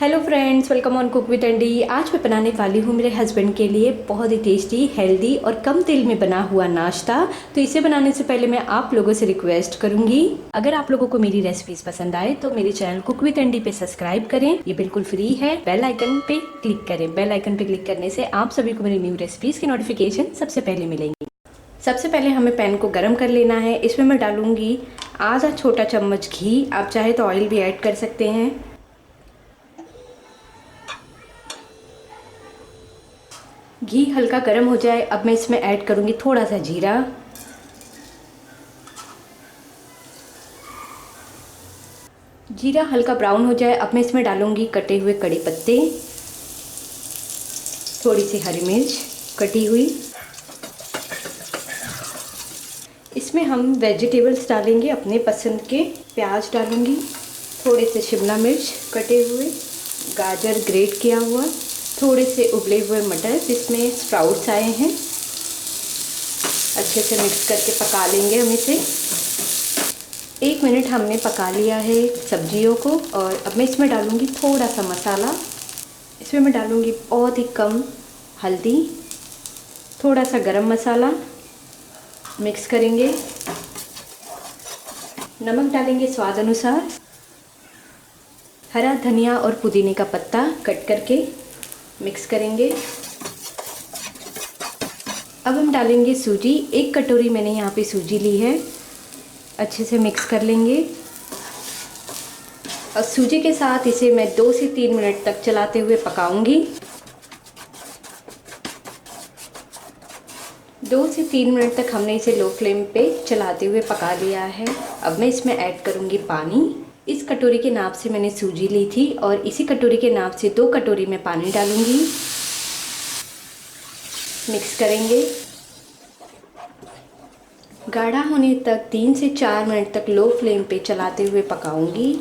Hello friends, welcome on cook with अंडी। आज मैं बनाने वाली हूँ मेरे हस्बैंड के लिए बहुत ही टेस्टी, हेल्दी और कम तेल में बना हुआ नाश्ता। तो इसे बनाने से पहले मैं आप लोगों से रिक्वेस्ट करूँगी, अगर आप लोगों को मेरी रेसिपीज पसंद आए तो मेरे चैनल कुक विद अंडी पे सब्सक्राइब करें। ये बिल्कुल फ्री है। बेल आइकन पे क्लिक करें। बेल आइकन पे क्लिक करने से आप सभी को मेरी न्यू रेसिपीज की नोटिफिकेशन सबसे पहले मिलेंगी। सबसे पहले हमें पैन को गर्म कर लेना है। इसमें मैं डालूंगी आधा छोटा चम्मच घी। आप चाहे तो ऑयल भी ऐड कर सकते हैं। घी हल्का गर्म हो जाए, अब मैं इसमें ऐड करूंगी थोड़ा सा जीरा, जीरा हल्का ब्राउन हो जाए, अब मैं इसमें डालूंगी कटे हुए कड़ी पत्ते, थोड़ी सी हरी मिर्च कटी हुई। इसमें हम वेजिटेबल्स डालेंगे अपने पसंद के। प्याज डालूंगी, थोड़े से शिमला मिर्च कटे हुए, गाजर ग्रेट किया हुआ, थोड़े से उबले हुए मटर जिसमें स्प्राउट्स आए हैं। अच्छे से मिक्स करके पका लेंगे हम इसे। 1 मिनट हमने पका लिया है सब्जियों को। और अब मैं इसमें डालूंगी थोड़ा सा मसाला। इसमें मैं डालूंगी बहुत ही कम हल्दी, थोड़ा सा गरम मसाला। मिक्स करेंगे। नमक डालेंगे स्वाद अनुसार। हरा धनिया और पुदीने का पत्ता कट करके मिक्स करेंगे। अब हम डालेंगे सूजी। 1 कटोरी मैंने यहाँ पे सूजी ली है। अच्छे से मिक्स कर लेंगे। और सूजी के साथ इसे मैं 2 से 3 मिनट तक चलाते हुए पकाऊंगी। 2 से 3 मिनट तक हमने इसे लो फ्लेम पे चलाते हुए पका लिया है। अब मैं इसमें ऐड करूँगी पानी। इस कटोरी के नाप से मैंने सूजी ली थी और इसी कटोरी के नाप से 2 कटोरी में पानी डालूंगी। मिक्स करेंगे। गाढ़ा होने तक 3 से 4 मिनट तक लो फ्लेम पे चलाते हुए पकाऊंगी।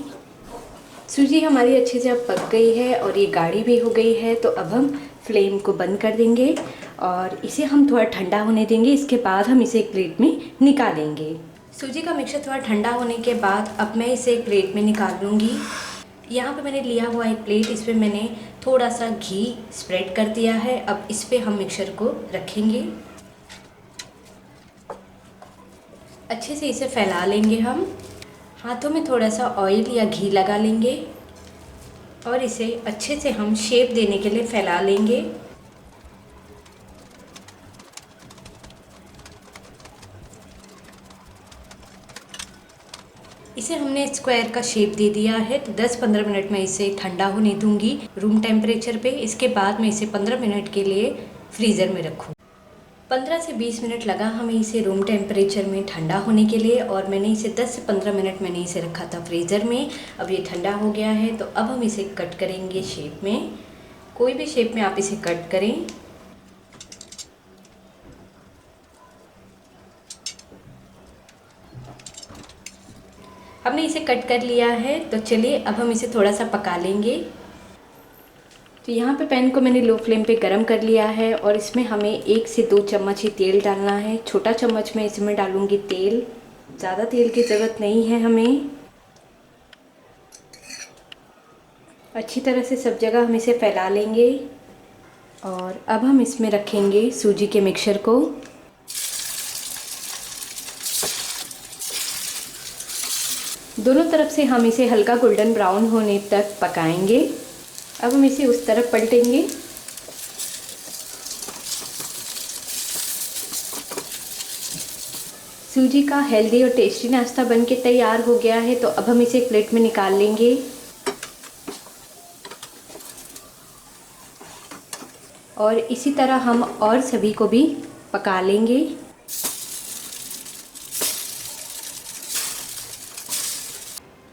सूजी हमारी अच्छे से अब पक गई है और ये गाढ़ी भी हो गई है। तो अब हम फ्लेम को बंद कर देंगे और इसे हम थोड़ा ठंडा होने देंगे। इसके बाद हम इसे एक प्लेट में निकालेंगे। सूजी का मिक्सचर थोड़ा ठंडा होने के बाद अब मैं इसे एक प्लेट में निकाल लूँगी। यहाँ पे मैंने लिया हुआ एक प्लेट, इस पर मैंने थोड़ा सा घी स्प्रेड कर दिया है। अब इस पर हम मिक्सचर को रखेंगे। अच्छे से इसे फैला लेंगे। हम हाथों में थोड़ा सा ऑयल या घी लगा लेंगे और इसे अच्छे से हम शेप देने के लिए फैला लेंगे। इसे हमने स्क्वायर का शेप दे दिया है। तो 10-15 मिनट में इसे ठंडा होने दूंगी रूम टेम्परेचर पे। इसके बाद मैं इसे 15 मिनट के लिए फ्रीज़र में रखूँ। 15 से 20 मिनट लगा हमें इसे रूम टेम्परेचर में ठंडा होने के लिए और मैंने इसे 10 से 15 मिनट मैंने इसे रखा था फ्रीज़र में। अब ये ठंडा हो गया है। तो अब हम इसे कट करेंगे शेप में। कोई भी शेप में आप इसे कट करें। हमने इसे कट कर लिया है। तो चलिए अब हम इसे थोड़ा सा पका लेंगे। तो यहाँ पे पैन को मैंने लो फ्लेम पे गरम कर लिया है और इसमें हमें 1 से 2 चम्मच ही तेल डालना है। छोटा चम्मच में इसमें डालूंगी तेल। ज़्यादा तेल की ज़रूरत नहीं है हमें। अच्छी तरह से सब जगह हम इसे फैला लेंगे। और अब हम इसमें रखेंगे सूजी के मिक्सचर को। दोनों तरफ से हम इसे हल्का गोल्डन ब्राउन होने तक पकाएंगे। अब हम इसे उस तरफ पलटेंगे। सूजी का हेल्दी और टेस्टी नाश्ता बनके तैयार हो गया है। तो अब हम इसे एक प्लेट में निकाल लेंगे। और इसी तरह हम और सभी को भी पका लेंगे।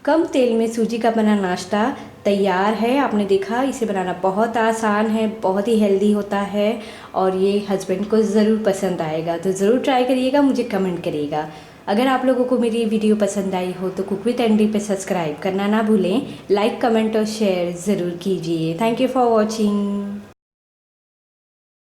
कम तेल में सूजी का बना नाश्ता तैयार है। आपने देखा, इसे बनाना बहुत आसान है, बहुत ही हेल्दी होता है और ये हस्बैंड को ज़रूर पसंद आएगा। तो ज़रूर ट्राई करिएगा, मुझे कमेंट करिएगा। अगर आप लोगों को मेरी वीडियो पसंद आई हो तो कुक विद एंडी पे सब्सक्राइब करना ना भूलें। लाइक, कमेंट और शेयर ज़रूर कीजिए। Thank you for watching.